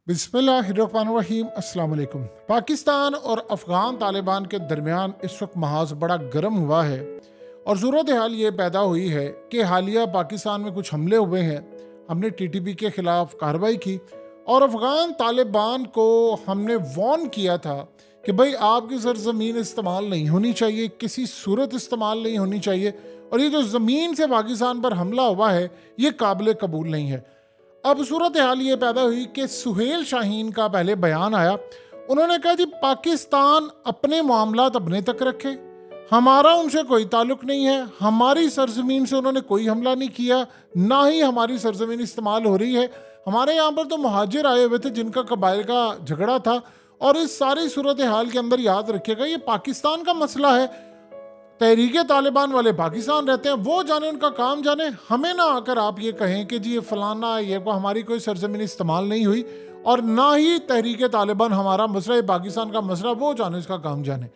बिस्मिल्लाहिर्रहमानिर्रहीम अस्सलाम वालेकुम। पाकिस्तान और अफ़गान तालिबान के दरमियान इस वक्त महाज बड़ा गर्म हुआ है और सूरत हाल ये पैदा हुई है कि हालिया पाकिस्तान में कुछ हमले हुए हैं। हमने टीटीपी के ख़िलाफ़ कार्रवाई की और अफ़गान तालिबान को हमने वार्न किया था कि भाई आपकी सरजमीन इस्तेमाल नहीं होनी चाहिए, किसी सूरत इस्तेमाल नहीं होनी चाहिए, और ये जो ज़मीन से पाकिस्तान पर हमला हुआ है ये काबिल कबूल नहीं है। अब सूरत हाल ये पैदा हुई कि सुहेल शाहीन का पहले बयान आया। उन्होंने कहा जी पाकिस्तान अपने मामलात अपने तक रखे, हमारा उनसे कोई ताल्लुक नहीं है, हमारी सरजमीन से उन्होंने कोई हमला नहीं किया, ना ही हमारी सरजमीन इस्तेमाल हो रही है। हमारे यहाँ पर तो मुहाजिर आए हुए थे जिनका कबाइल का झगड़ा था, और इस सारी सूरत हाल के अंदर याद रखिएगा ये पाकिस्तान का मसला है। तहरीक तालिबान वाले पाकिस्तान रहते हैं, वो जाने, उनका काम जाने। हमें ना आकर आप ये कहें कि जी ये फलाना ये को हमारी कोई सरजमीन इस्तेमाल नहीं हुई, और ना ही तहरीक तालिबान हमारा मसला, ये पाकिस्तान का मसला, वो जाने, इसका काम जाने।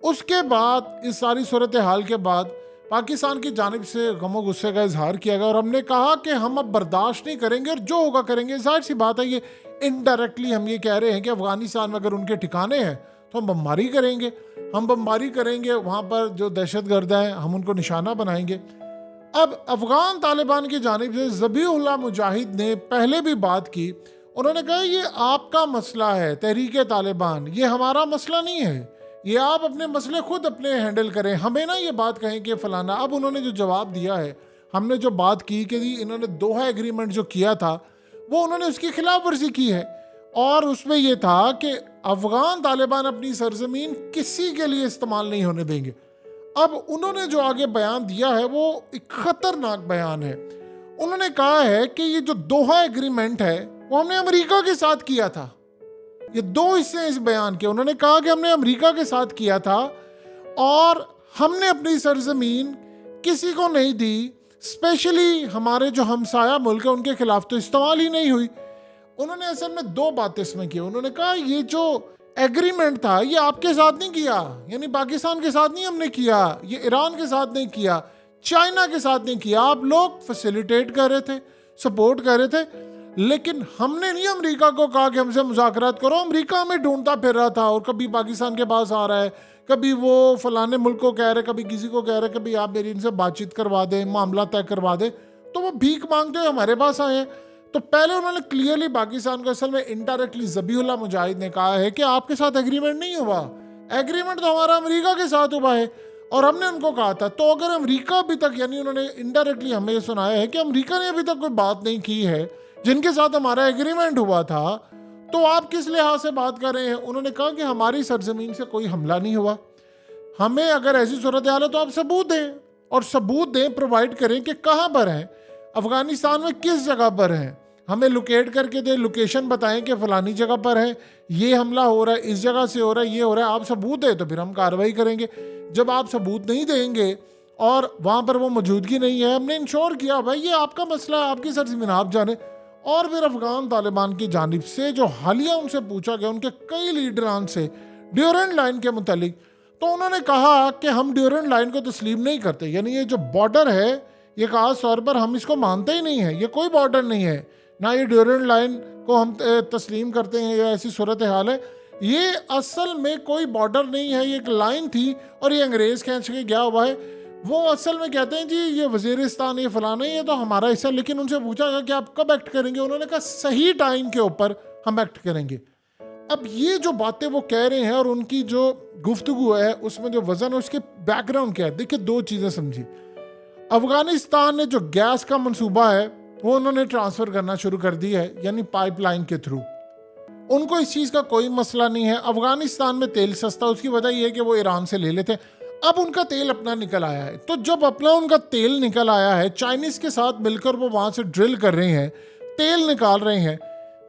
उसके बाद इस सारी सूरत हाल के बाद पाकिस्तान की जानिब से गमो गुस्से का इजहार किया गया और हमने कहा कि हम अब बर्दाश्त नहीं करेंगे और जो होगा करेंगे। जाहिर सी बात है, ये इनडायरेक्टली हम ये कह रहे हैं कि अफगानिस्तान में अगर उनके ठिकाने हैं तो हम बमबारी करेंगे, हम बमबारी करेंगे, वहाँ पर जो दहशतगर्द हैं हम उनको निशाना बनाएंगे। अब अफगान तालिबान की जानिब से ज़बीहुल्लाह मुजाहिद ने पहले भी बात की। उन्होंने कहा ये आपका मसला है तहरीक तालिबान, ये हमारा मसला नहीं है, ये आप अपने मसले खुद अपने हैंडल करें, हमें ना ये बात कहें कि फ़लाना। अब उन्होंने जो जवाब दिया है, हमने जो बात की कि इन्होंने दोहा एग्रीमेंट जो किया था वो उन्होंने उसकी खिलाफ वर्जी की है, और उसमें यह था कि अफगान तालिबान अपनी सरजमीन किसी के लिए इस्तेमाल नहीं होने देंगे। अब उन्होंने जो आगे बयान दिया है वो एक खतरनाक बयान है। उन्होंने कहा है कि ये जो दोहा एग्रीमेंट है वो हमने अमेरिका के साथ किया था। ये दो हिस्से हैं इस बयान के। उन्होंने कहा कि हमने अमेरिका के साथ किया था और हमने अपनी सरजमीन किसी को नहीं दी, स्पेशली हमारे जो हमसाया मुल्क है उनके खिलाफ तो इस्तेमाल ही नहीं हुई। उन्होंने असल में दो बातें इसमें की। उन्होंने कहा ये जो एग्रीमेंट था ये आपके साथ नहीं किया, यानी पाकिस्तान के साथ नहीं हमने किया, ये ईरान के साथ नहीं किया, चाइना के साथ नहीं किया। आप लोग फैसिलिटेट कर रहे थे, सपोर्ट कर रहे थे, लेकिन हमने नहीं अमेरिका को कहा कि हमसे मुज़ाकरात करो। अमेरिका हमें ढूंढता फिर रहा था और कभी पाकिस्तान के पास आ रहा है, कभी वो फलाने मुल्क को कह रहे, कभी किसी को कह रहे, कभी आप मेरी इनसे बातचीत करवा दें, मामला तय करवा दें। तो वो भीख मांगते हुए हमारे पास आए हैं। तो पहले उन्होंने क्लियरली पाकिस्तान को, असल में इनडायरेक्टली ज़बीहुल्लाह मुजाहिद ने कहा है कि आपके साथ एग्रीमेंट नहीं हुआ, एग्रीमेंट तो हमारा अमेरिका के साथ हुआ है और हमने उनको कहा था। तो अगर अमेरिका अभी तक, यानी उन्होंने इनडायरेक्टली हमें ये सुनाया है कि अमेरिका ने अभी तक कोई बात नहीं की है जिनके साथ हमारा एग्रीमेंट हुआ था, तो आप किस लिहाज से बात कर रहे हैं। उन्होंने कहा कि हमारी सरजमीन से कोई हमला नहीं हुआ, हमें अगर ऐसी सूरत हाल है तो आप सबूत दें, और सबूत दें, प्रोवाइड करें कि कहाँ पर हैं, अफगानिस्तान में किस जगह पर हैं, हमें लोकेट करके दें, लोकेशन बताएं कि फ़लानी जगह पर है, ये हमला हो रहा है, इस जगह से हो रहा है, ये हो रहा है, आप सबूत दें तो फिर हम कार्रवाई करेंगे। जब आप सबूत नहीं देंगे और वहाँ पर वो मौजूदगी नहीं है, हमने इंश्योर किया भाई ये आपका मसला है, आपकी सरजमीन आप जाने। और फिर अफगान तालिबान की जानिब से जो हालिया उनसे पूछा गया उनके कई लीडरान से ड्यूरेंट लाइन के मुतालिक, तो उन्होंने कहा कि हम ड्यूरेंट लाइन को तस्लीम नहीं करते, यानी ये जो बॉर्डर है ये खास तौर पर हम इसको मानते ही नहीं है, ये कोई बॉर्डर नहीं है, ना ये ड्यूरेंट लाइन को हम तस्लीम करते हैं, या ऐसी सूरत हाल है। ये असल में कोई बॉर्डर नहीं है, ये एक लाइन थी और ये अंग्रेज़ खींच के गया हुआ है। वो असल में कहते हैं जी ये वज़ीरिस्तान, ये फलाना, ये तो हमारा हिस्सा। लेकिन उनसे पूछा गया कि आप कब एक्ट करेंगे, उन्होंने कहा सही टाइम के ऊपर हम एक्ट करेंगे। अब ये जो बातें वो कह रहे हैं और उनकी जो गुफ्तगू है उसमें जो वजन है, उसके बैकग्राउंड क्या है, देखिए दो चीज़ें समझिए। अफगानिस्तान ने जो गैस का मंसूबा है वो उन्होंने ट्रांसफ़र करना शुरू कर दिया है, यानी पाइपलाइन के थ्रू। उनको इस चीज़ का कोई मसला नहीं है। अफगानिस्तान में तेल सस्ता, उसकी वजह यह है कि वो ईरान से ले लेते हैं। अब उनका तेल अपना निकल आया है, तो जब अपना उनका तेल निकल आया है, चाइनीज़ के साथ मिलकर वो वहाँ से ड्रिल कर रहे हैं, तेल निकाल रहे हैं।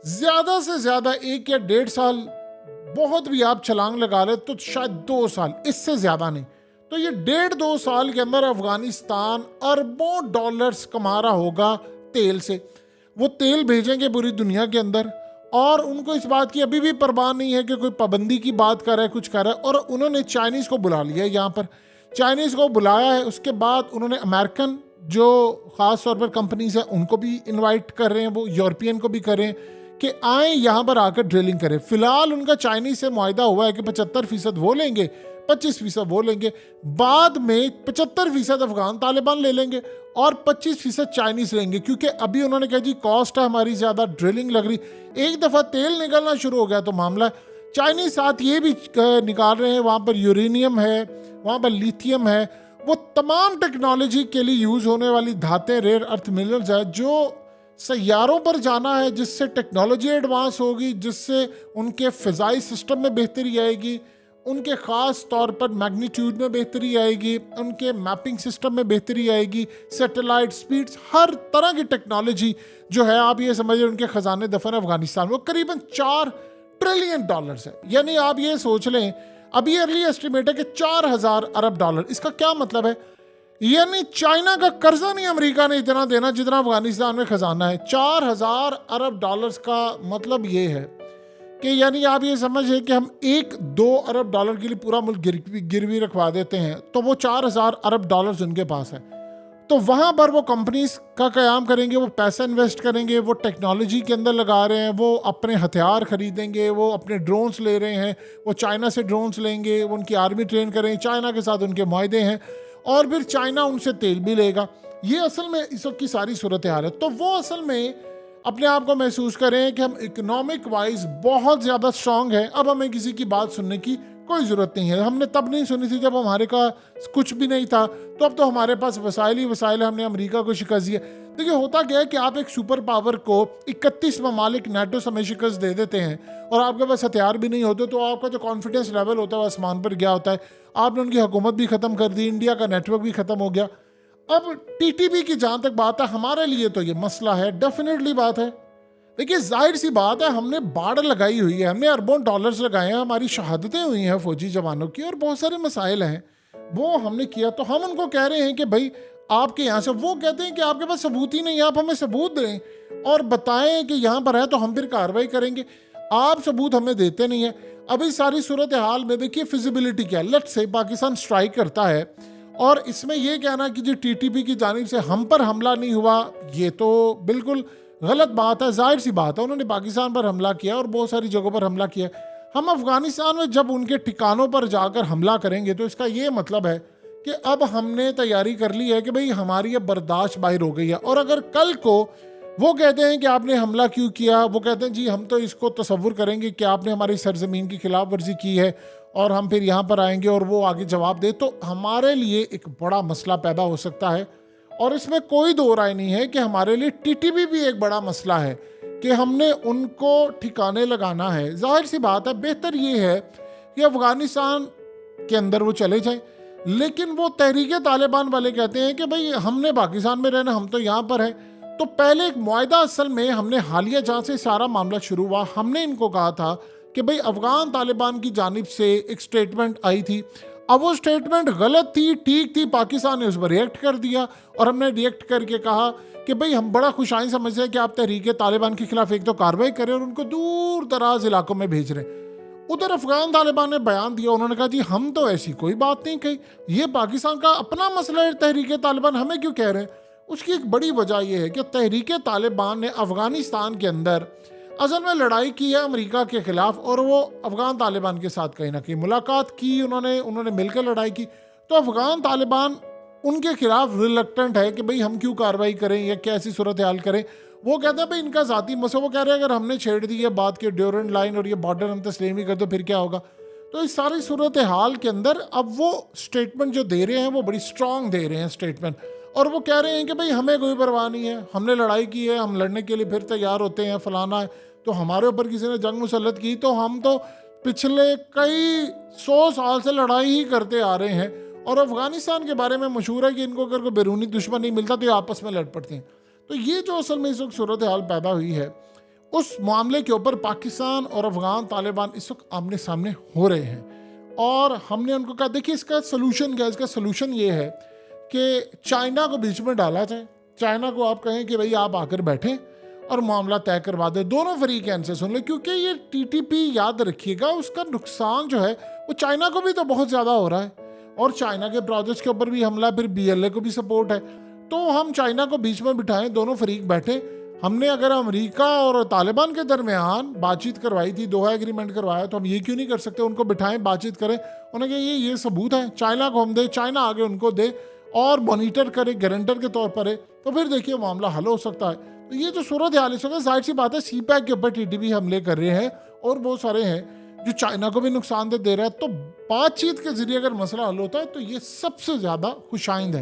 ज़्यादा से ज़्यादा 1 या 1.5 साल, बहुत भी आप छलांग लगा ले तो शायद 2 साल, इससे ज़्यादा नहीं। तो ये 1.5-2 साल के अंदर अफगानिस्तान अरबों डॉलर्स कमा रहा होगा तेल से। वो तेल भेजेंगे पूरी दुनिया के अंदर, और उनको इस बात की अभी भी परवाह नहीं है कि कोई पाबंदी की बात कर रहा है, कुछ कर रहा है। और उन्होंने चाइनीज़ को बुला लिया है यहाँ पर, चाइनीज़ को बुलाया है। उसके बाद उन्होंने अमेरिकन जो ख़ास तौर पर कंपनीज हैं उनको भी इनवाइट कर रहे हैं, वो यूरोपियन को भी कर रहे हैं कि आए यहाँ पर आकर ड्रिलिंग करें। फिलहाल उनका चाइनीज से मुआहदा हुआ है कि 75% वो लेंगे, 25% वो लेंगे, बाद में 75% अफगान तालिबान ले लेंगे और 25% चाइनीज लेंगे, क्योंकि अभी उन्होंने कहा जी कॉस्ट है हमारी ज़्यादा, ड्रिलिंग लग रही। एक दफ़ा तेल निकलना शुरू हो गया तो मामला। चाइनीज साथ ये भी निकाल रहे हैं, वहाँ पर यूरेनियम है, वहाँ पर लिथियम है, वो तमाम टेक्नोलॉजी के लिए यूज़ होने वाली धातें, रेयर अर्थ मिनरल्स है, जो सैयारों पर जाना है, जिससे टेक्नोलॉजी एडवांस होगी, जिससे उनके फ़िज़ाई सिस्टम में बेहतरी आएगी, उनके ख़ास तौर पर मैग्नीट्यूड में बेहतरी आएगी, उनके मैपिंग सिस्टम में बेहतरी आएगी, सैटेलाइट स्पीड्स, हर तरह की टेक्नोलॉजी जो है, आप ये समझिए उनके ख़जाने दफन अफगानिस्तान में करीबन $4 ट्रिलियन है। यानी आप ये सोच लें, अभी अर्ली एस्टिमेट है कि $4,000 अरब। इसका क्या मतलब है? यानी चाइना का कर्जा नहीं अमेरिका ने इतना देना जितना अफगानिस्तान में खजाना है। $4,000 अरब का मतलब ये है कि यानी आप ये समझिए कि हम 1-2 अरब डॉलर के लिए पूरा मुल्क गिरवी रखवा देते हैं, तो वो $4,000 अरब उनके पास है। तो वहाँ पर वो कंपनीज का क़याम करेंगे, वो पैसा इन्वेस्ट करेंगे, वो टेक्नोलॉजी के अंदर लगा रहे हैं, वो अपने हथियार खरीदेंगे, वो अपने ड्रोन्स ले रहे हैं, वो चाइना से ड्रोन्स लेंगे, वो उनकी आर्मी ट्रेन करेंगे, चाइना के साथ उनके मुआहदे हैं और फिर चाइना उनसे तेल भी लेगा। ये असल में इस वक्त की सारी सूरत हाल है। तो वो असल में अपने आप को महसूस करें कि हम इकोनॉमिक वाइज बहुत ज़्यादा स्ट्रांग हैं, अब हमें किसी की बात सुनने की कोई ज़रूरत नहीं है। हमने तब नहीं सुनी थी जब हमारे का कुछ भी नहीं था, तो अब तो हमारे पास वसाइल ही वसाइल है, हमने अमेरिका को शिकस्त दिया। देखिए होता क्या है कि आप एक सुपर पावर को 31 ममालिक नाटो समेत शिकस्त दे देते हैं और आपके पास हथियार भी नहीं होते, तो आपका जो कॉन्फिडेंस लेवल होता है वो आसमान पर गया होता है। आपने उनकी हुकूमत भी ख़त्म कर दी, इंडिया का नेटवर्क भी ख़त्म हो गया। अब टीटीपी की जहाँ तक बात है, हमारे लिए तो ये मसला है, डेफिनेटली बात है। देखिए जाहिर सी बात है, हमने बाढ़ लगाई हुई है, हमने अरबों डॉलर्स लगाए हैं, हमारी शहादतें हुई हैं फौजी जवानों की और बहुत सारे मसाइल हैं, वो हमने किया। तो हम उनको कह रहे हैं कि भाई आपके यहाँ से, वो कहते हैं कि आपके पास सबूत ही नहीं है, आप हमें सबूत दें और बताएं कि यहाँ पर है तो हम फिर कार्रवाई करेंगे। आप सबूत हमें देते नहीं है। अभी सारी सूरत हाल में देखिए फिजिबिलिटी क्या है। लेट्स से पाकिस्तान स्ट्राइक करता है और इसमें यह कहना कि जो टीटीपी की जानिब से हम पर हमला नहीं हुआ, ये तो बिल्कुल गलत बात है। जाहिर सी बात है उन्होंने पाकिस्तान पर हमला किया और बहुत सारी जगहों पर हमला किया। हम अफगानिस्तान में जब उनके ठिकानों पर जाकर हमला करेंगे तो इसका ये मतलब है कि अब हमने तैयारी कर ली है कि भाई हमारी अब बर्दाश्त बाहर हो गई है। और अगर कल को वो कहते हैं कि आपने हमला क्यों किया, वो कहते हैं जी हम तो इसको तसव्वुर करेंगे कि आपने हमारी सरजमीन की खिलाफ वर्जी की है और हम फिर यहाँ पर आएंगे और वो आगे जवाब दे, तो हमारे लिए एक बड़ा मसला पैदा हो सकता है। और इसमें कोई दो राय नहीं है कि हमारे लिए टीटीपी भी एक बड़ा मसला है कि हमने उनको ठिकाने लगाना है। जाहिर सी बात है, बेहतर ये है कि अफगानिस्तान के अंदर वो चले जाएं, लेकिन वो तहरीक तालिबान वाले कहते हैं कि भाई हमने पाकिस्तान में रहना, हम तो यहाँ पर है। तो पहले एक मुआहदा असल में हमने हालिया जहाँ से सारा मामला शुरू हुआ, हमने इनको कहा था कि भाई अफगान तालिबान की जानिब से एक स्टेटमेंट आई थी। अब वो स्टेटमेंट गलत थी, ठीक थी, पाकिस्तान ने उस पर रिएक्ट कर दिया और हमने रिएक्ट करके कहा कि भाई हम बड़ा खुशाइन समझते हैं कि आप तहरीक तालिबान के खिलाफ एक तो कार्रवाई करें और उनको दूर दराज इलाकों में भेज रहे हैं। उधर अफगान तालिबान ने बयान दिया, उन्होंने कहा जी हम तो ऐसी कोई बात नहीं कही, ये पाकिस्तान का अपना मसला है, तहरीक तालिबान हमें क्यों कह रहे हैं। उसकी एक बड़ी वजह यह है कि तहरीक तालिबान ने अफगानिस्तान के अंदर असल में लड़ाई की है अमेरिका के खिलाफ और वो अफगान तालिबान के साथ कहीं ना कहीं मुलाकात की, उन्होंने मिलकर लड़ाई की। तो अफगान तालिबान उनके खिलाफ रिलक्टेंट है कि भाई हम क्यों कार्रवाई करें या कैसी सूरत हाल करें। वो कहते हैं भाई इनका ज़ाती मसला, वो कह रहे हैं अगर हमने छेड़ दी है बात के ड्यूरेंट लाइन और ये बॉर्डर हम तस्लीम ही कर दो फिर क्या होगा। तो इस सारी सूरत हाल के अंदर अब वो स्टेटमेंट जो दे रहे हैं वो बड़ी स्ट्रांग दे रहे हैं स्टेटमेंट, और वो कह रहे हैं कि भाई हमें कोई परवाह नहीं है, हमने लड़ाई की है, हम लड़ने के लिए फिर तैयार होते हैं, फलाना है। तो हमारे ऊपर किसी ने जंग मुसल्लत की तो हम तो पिछले कई 100 साल से लड़ाई ही करते आ रहे हैं। और अफगानिस्तान के बारे में मशहूर है कि इनको अगर कोई बैरूनी दुश्मन नहीं मिलता तो ये आपस में लड़ पड़ते हैं। तो ये जो असल में इस वक्त सूरत हाल पैदा हुई है, उस मामले के ऊपर पाकिस्तान और अफगान तालिबान इस वक्त आमने सामने हो रहे हैं। और हमने उनको कहा देखिए इसका सोल्यूशन क्या है। इसका सोल्यूशन ये है कि चाइना को बीच में डाला जाए, चाइना को आप कहें कि भाई आप आकर बैठें और मामला तय करवा दे, दोनों फरीकैन से सुन ले। क्योंकि ये टीटीपी याद रखिएगा उसका नुकसान जो है वो चाइना को भी तो बहुत ज़्यादा हो रहा है और चाइना के प्रोजेक्ट्स के ऊपर भी हमला, फिर बीएलए को भी सपोर्ट है। तो हम चाइना को बीच में बिठाएं, दोनों फरीक बैठें, हमने अगर अमेरिका और तालिबान के दरमियान बातचीत करवाई थी, दोहा एग्रीमेंट करवाया, तो हम ये क्यों नहीं कर सकते? उनको बिठाएं, बातचीत करें, उन्हें कहिए ये सबूत है, चाइना को हम दे, चाइना आगे उनको दे और मॉनिटर करे, गारंटर के तौर पर है, तो फिर देखिए मामला हल हो सकता है। तो ये जो सूरत हाल इस वक्त, जाहिर सी बात है सीपैक के ऊपर टीटीपी हमले कर रहे हैं और बहुत सारे हैं जो चाइना को भी नुकसानदेह दे रहा है। तो बातचीत के जरिए अगर मसला हल होता है तो ये सबसे ज्यादा खुशाइंद है।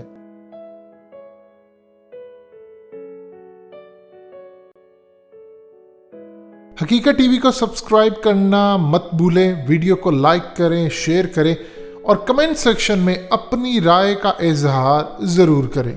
हकीकत टीवी को सब्सक्राइब करना मत भूलें, वीडियो को लाइक करें, शेयर करें और कमेंट सेक्शन में अपनी राय का इजहार ज़रूर करें।